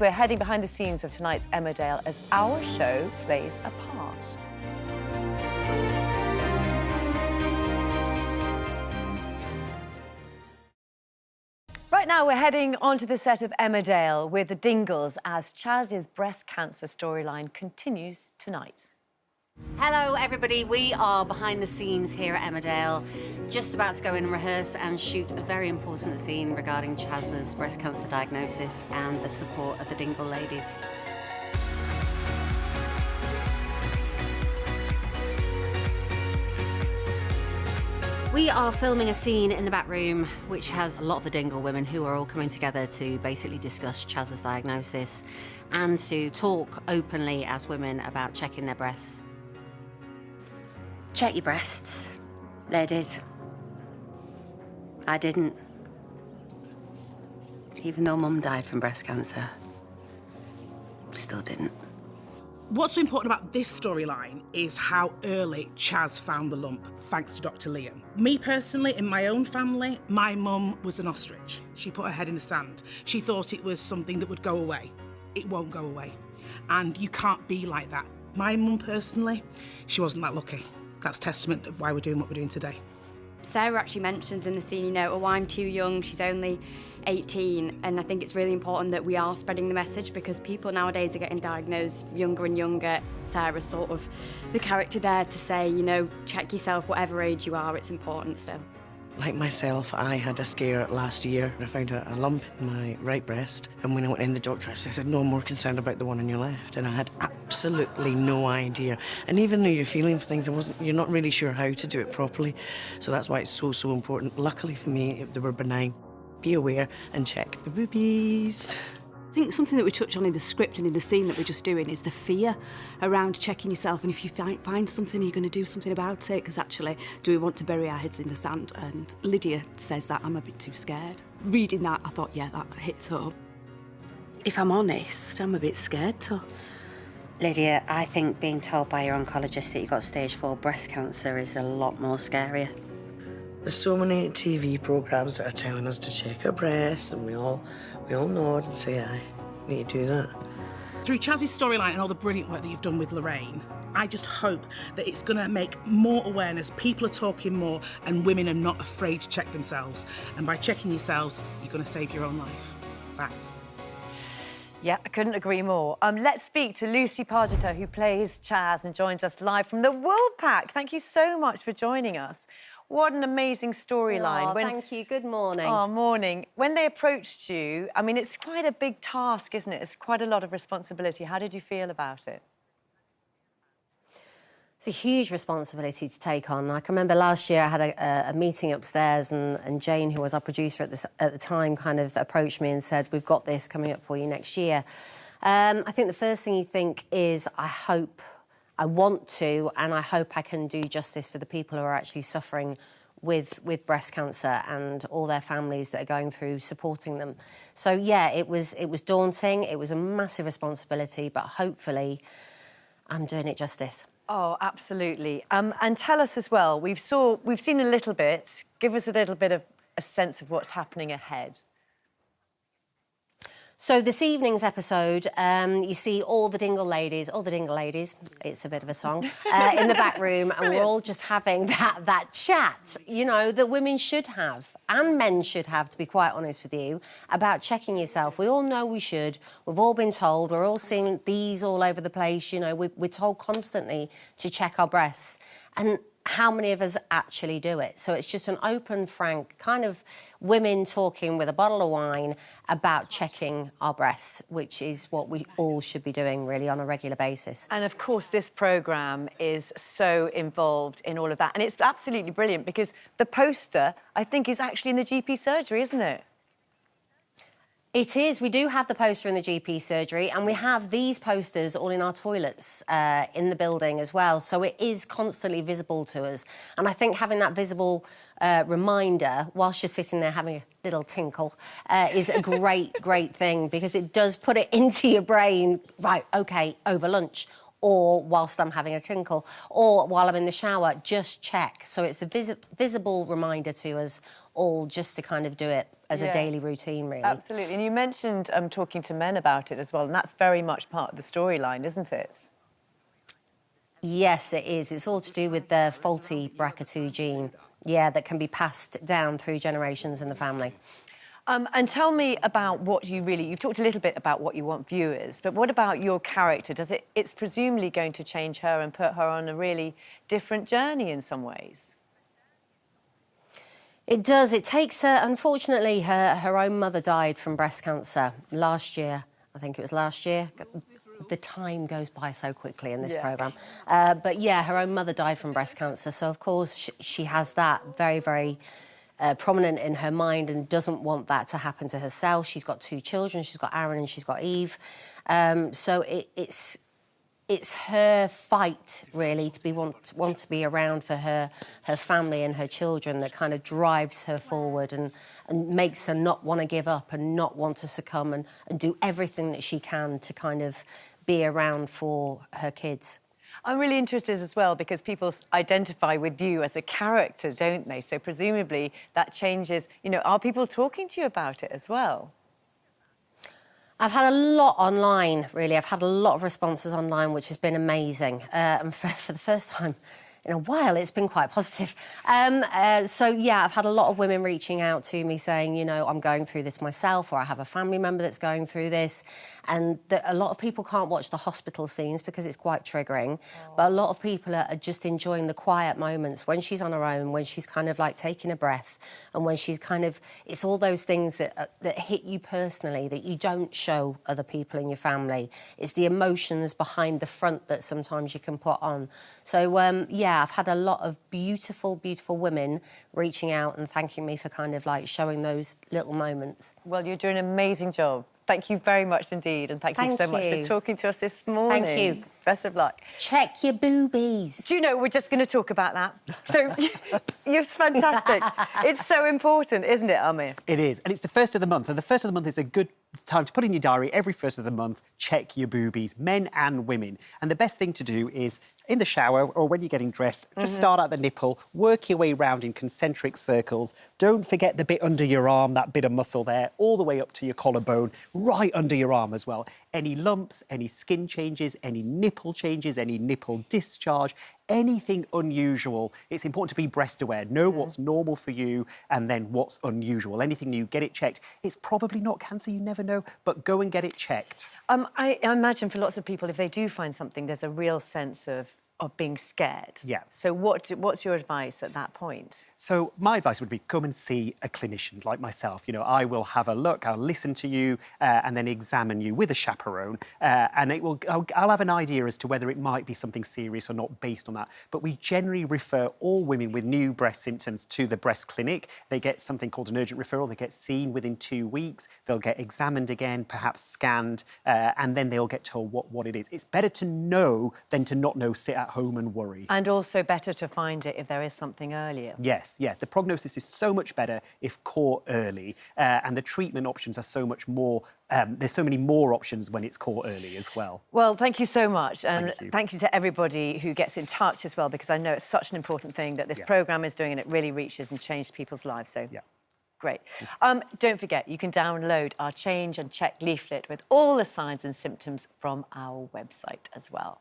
We're heading behind the scenes of tonight's Emmerdale as our show plays a part. Right now, we're heading onto the set of Emmerdale with the Dingles as Chaz's breast cancer storyline continues tonight. Hello everybody, we are behind the scenes here at Emmerdale, just about to go in and rehearse and shoot a very important scene regarding Chaz's breast cancer diagnosis and the support of the Dingle ladies. We are filming a scene in the back room which has a lot of the Dingle women who are all coming together to basically discuss Chaz's diagnosis and to talk openly as women about checking their breasts. Check your breasts, ladies. I didn't. Even though Mum died from breast cancer, still didn't. What's so important about this storyline is how early Chaz found the lump, thanks to Dr. Liam. Me personally, in my own family, my mum was an ostrich. She put her head in the sand. She thought it was something that would go away. It won't go away. And you can't be like that. My mum personally, she wasn't that lucky. That's testament of why we're doing what we're doing today. Sarah actually mentions in the scene, you know, oh, I'm too young, she's only 18, and I think it's really important that we are spreading the message because people nowadays are getting diagnosed younger and younger. Sarah's sort of the character there to say, you know, check yourself whatever age you are, it's important still. Like myself, I had a scare last year. I found a lump in my right breast, and when I went in, the doctor said, no, I'm more concerned about the one on your left, and I had absolutely no idea. And even though you're feeling for things, you're not really sure how to do it properly, so that's why it's so important. Luckily for me, they were benign. Be aware and check the boobies. I think something that we touch on in the script and in the scene that we're just doing is the fear around checking yourself, and if you find something, you're going to do something about it, because actually, do we want to bury our heads in the sand? And Lydia says that I'm a bit too scared. Reading that, I thought, yeah, that hits home. If I'm honest, I'm a bit scared too. Lydia, I think being told by your oncologist that you've got stage 4 breast cancer is a lot more scarier. There's so many TV programmes that are telling us to check our breasts, and we all nod and say, I need to do that. Through Chaz's storyline and all the brilliant work that you've done with Lorraine, I just hope that it's going to make more awareness, people are talking more, and women are not afraid to check themselves. And by checking yourselves, you're going to save your own life. Fact. Yeah, I couldn't agree more. Let's speak to Lucy Pargeter, who plays Chaz and joins us live from the Woolpack. Thank you so much for joining us. What an amazing storyline. Oh, thank you. Good morning. Oh, morning. When they approached you, I mean, it's quite a big task, isn't it? It's quite a lot of responsibility. How did you feel about it? It's a huge responsibility to take on. I can remember last year I had a meeting upstairs and Jane, who was our producer at the time, kind of approached me and said, we've got this coming up for you next year. I think the first thing you think is, I want to, and I hope I can do justice for the people who are actually suffering with breast cancer and all their families that are going through supporting them. So, yeah, it was daunting. It was a massive responsibility, but hopefully I'm doing it justice. Oh, absolutely. And tell us as well, we've seen a little bit. Give us a little bit of a sense of what's happening ahead. So this evening's episode, you see all the Dingle ladies, it's a bit of a song, in the back room, and we're all just having that chat, you know, that women should have, and men should have, to be quite honest with you, about checking yourself. We all know we should. We've all been told. We're all seeing these all over the place, you know. We're told constantly to check our breasts. And how many of us actually do it? So it's just an open, frank, kind of women talking with a bottle of wine about checking our breasts, which is what we all should be doing, really, on a regular basis. And, of course, this programme is so involved in all of that. And it's absolutely brilliant because the poster, I think, is actually in the GP surgery, isn't it? It is. We do have the poster in the GP surgery, and we have these posters all in our toilets in the building as well. So it is constantly visible to us. And I think having that visible reminder whilst you're sitting there having a little tinkle is a great thing, because it does put it into your brain, right, OK, over lunch or whilst I'm having a tinkle, or while I'm in the shower, just check. So it's a visible reminder to us all just to kind of do it as a daily routine, really. Absolutely. And you mentioned talking to men about it as well, and that's very much part of the storyline, isn't it? Yes, it is. It's all to do with the faulty BRCA2 gene, that can be passed down through generations in the family. And tell me about what you've talked a little bit about what you want viewers, but what about your character? It's presumably going to change her and put her on a really different journey in some ways. It does. It takes her, unfortunately, her own mother died from breast cancer last year. I think it was last year. The time goes by so quickly in this programme. But yeah, her own mother died from breast cancer. So, of course, she has that very, very prominent in her mind and doesn't want that to happen to herself. She's got 2 children. She's got Aaron and she's got Eve. So it's her fight, really, to want to be around for her family and her children that kind of drives her forward and makes her not want to give up and not want to succumb and do everything that she can to kind of be around for her kids. I'm really interested as well because people identify with you as a character, don't they? So presumably that changes, are people talking to you about it as well? I've had a lot online, really. I've had a lot of responses online, which has been amazing. And for the first time in a while, it's been quite positive. So, yeah, I've had a lot of women reaching out to me saying, I'm going through this myself, or I have a family member that's going through this. And a lot of people can't watch the hospital scenes because it's quite triggering. But a lot of people are just enjoying the quiet moments when she's on her own, when she's kind of like taking a breath, and when she's kind of... It's all those things that hit you personally that you don't show other people in your family. It's the emotions behind the front that sometimes you can put on. So, yeah, I've had a lot of beautiful, beautiful women reaching out and thanking me for kind of like showing those little moments. Well, you're doing an amazing job. Thank you very much indeed, and thank you so much for talking to us this morning. Thank you. Best of luck. Check your boobies. Do you know, we're just going to talk about that. So, you're fantastic. It's so important, isn't it, Amir? It is, and it's the first of the month, and the first of the month is a good time to put in your diary every first of the month, check your boobies, men and women. And the best thing to do is, in the shower or when you're getting dressed, just start at the nipple, work your way round in concentric circles. Don't forget the bit under your arm, that bit of muscle there, all the way up to your collarbone, right under your arm as well. Any lumps, any skin changes, any nipple changes, any nipple discharge, anything unusual, it's important to be breast aware. Know what's normal for you and then what's unusual. Anything new, get it checked. It's probably not cancer, you never know, but go and get it checked. I imagine for lots of people, if they do find something, there's a real sense of being scared. Yeah. So what's your advice at that point? So my advice would be come and see a clinician like myself. I will have a look, I'll listen to you and then examine you with a chaperone and I'll have an idea as to whether it might be something serious or not based on that. But we generally refer all women with new breast symptoms to the breast clinic. They get something called an urgent referral. They get seen within 2 weeks. They'll get examined again, perhaps scanned, and then they'll get told what it is. It's better to know than to not know, sit at home and worry. And also better to find it if there is something earlier. Yes, yeah. The prognosis is so much better if caught early, and the treatment options are so much more. There's so many more options when it's caught early as well. Well, thank you so much, and thank you to everybody who gets in touch as well, because I know it's such an important thing that this programme is doing, and it really reaches and changed people's lives. So. Yeah. Great. Don't forget, you can download our Change and Check leaflet with all the signs and symptoms from our website as well.